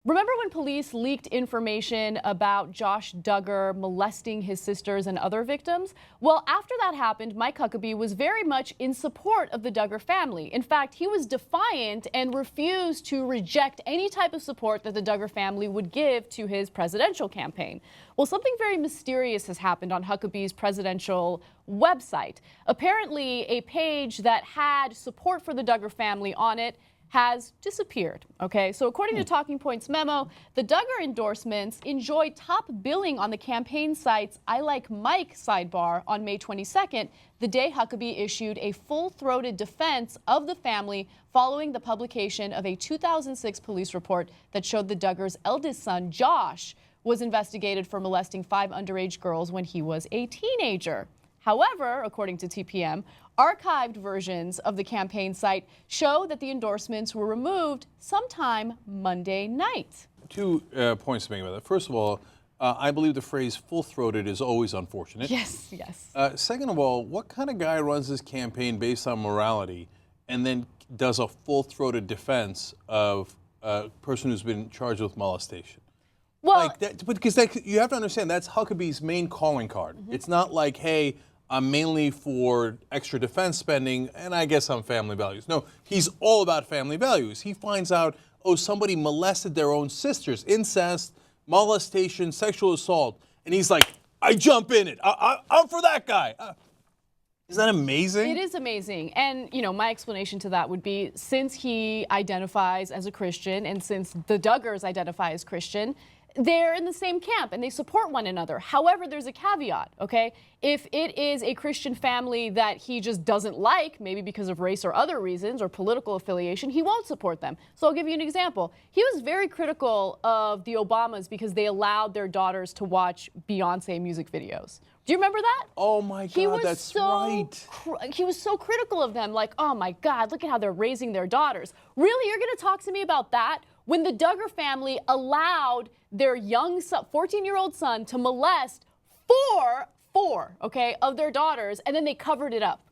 Remember when police leaked information about Josh Duggar molesting his sisters and other victims? Well, after that happened, Mike Huckabee was very much in support of the Duggar family. In fact, he was defiant and refused to reject any type of support that the Duggar family would give to his presidential campaign. Well, something very mysterious has happened on Huckabee's presidential website. Apparently, a page that had support for the Duggar family on it has disappeared. Okay, so according to Talking Points memo, the Duggar endorsements enjoyed top billing on the campaign site's I Like Mike sidebar on May 22nd, the day Huckabee issued a full-throated defense of the family following the publication of a 2006 police report that showed the Duggars' eldest son, Josh, was investigated for molesting 5 underage girls when he was a teenager. However, according to TPM, archived versions of the campaign site show that the endorsements were removed sometime Monday night. 2 points to make about that. First of all, I believe the phrase full-throated is always unfortunate. Yes, yes. Second of all, what kind of guy runs this campaign based on morality and then does a full-throated defense of a person who's been charged with molestation? Well, because you have to understand, that's Huckabee's main calling card. It's not like, hey, I'm mainly for extra defense spending, and I guess I'm family values. No, he's all about family values. He finds out, oh, somebody molested their own sisters, incest, molestation, sexual assault, and he's like, I jump in it. I'm for that guy. Isn't that amazing? It is amazing. And, you know, my explanation to that would be, since he identifies as a Christian and since the Duggars identify as Christian, they're in the same camp and they support one another. However, there's a caveat, okay? If it is a Christian family that he just doesn't like, maybe because of race or other reasons or political affiliation, he won't support them. So I'll give you an example. He was very critical of the Obamas because they allowed their daughters to watch Beyonce music videos. Do you remember that? Oh my God, that's right. He was so critical of them, like, oh my God, look at how they're raising their daughters. Really, you're gonna talk to me about that? When the Duggar family allowed their young 14-year-old son to molest four, okay, of their daughters, and then they covered it up.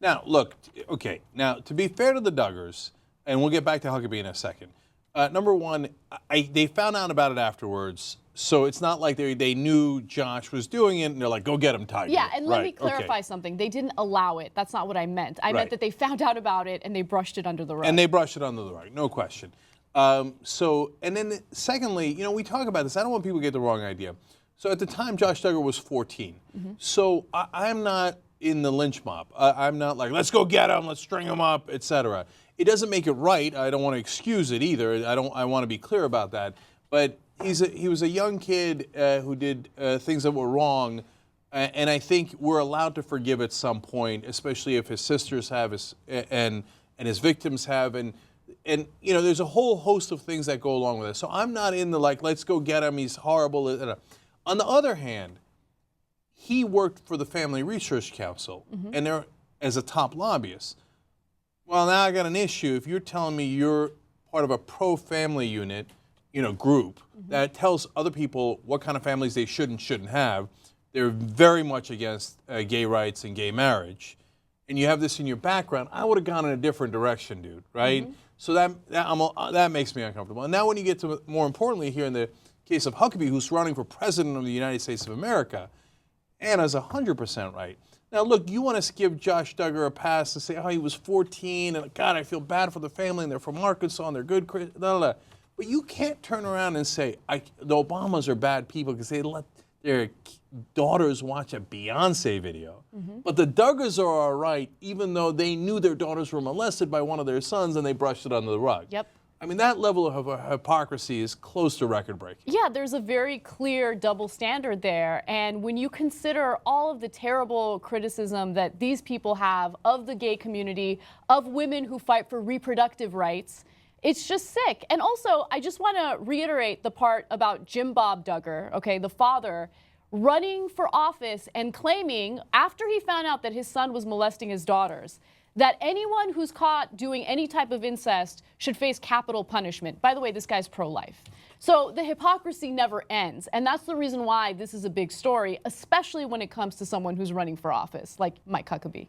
Now, look, okay, now, to be fair to the Duggars, and we'll get back to Huckabee in a second, number one, they found out about it afterwards, so it's not like they knew Josh was doing it, and they're like, go get him, Tiger. Yeah, and let me clarify something. They didn't allow it. That's not what I meant. I meant that they found out about it, and they brushed it under the rug. And they brushed it under the rug, no question. And then secondly, you know, we talk about this. I don't want people to get the wrong idea. So at the time, Josh Duggar was 14. So I'm not in the lynch mob. I'm not like, let's go get him, let's string him up, etc. It doesn't make it right. I don't want to excuse it either. I want to be clear about that. But he was a young kid who did things that were wrong. And I think we're allowed to forgive at some point, especially if his sisters have, and his victims have. And you know, there's a whole host of things that go along with it. So I'm not in the like, let's go get him, he's horrible. On the other hand, he worked for the Family Research Council, and they're as a top lobbyist. Well, now I got an issue. If you're telling me you're part of a pro-family unit, you know, group that tells other people what kind of families they should and shouldn't have, they're very much against gay rights and gay marriage, and you have this in your background, I would have gone in a different direction, dude, right? So that makes me uncomfortable. And now when you get to, more importantly here in the case of Huckabee, who's running for president of the United States of America, Anna's 100% right. Now look, you want to give Josh Duggar a pass to say, oh, he was 14, and God, I feel bad for the family, and they're from Arkansas, and they're good, blah, blah, blah. But you can't turn around and say, the Obamas are bad people because they let their daughters watch a Beyonce video. But the Duggars are all right, even though they knew their daughters were molested by one of their sons and they brushed it under the rug. Yep. I mean, that level of hypocrisy is close to record-breaking. Yeah, there's a very clear double standard there. And when you consider all of the terrible criticism that these people have of the gay community, of women who fight for reproductive rights, it's just sick. And also, I just want to reiterate the part about Jim Bob Duggar, okay, the father, running for office and claiming, after he found out that his son was molesting his daughters, that anyone who's caught doing any type of incest should face capital punishment. By the way, this guy's pro-life. So the hypocrisy never ends. And that's the reason why this is a big story, especially when it comes to someone who's running for office, like Mike Huckabee.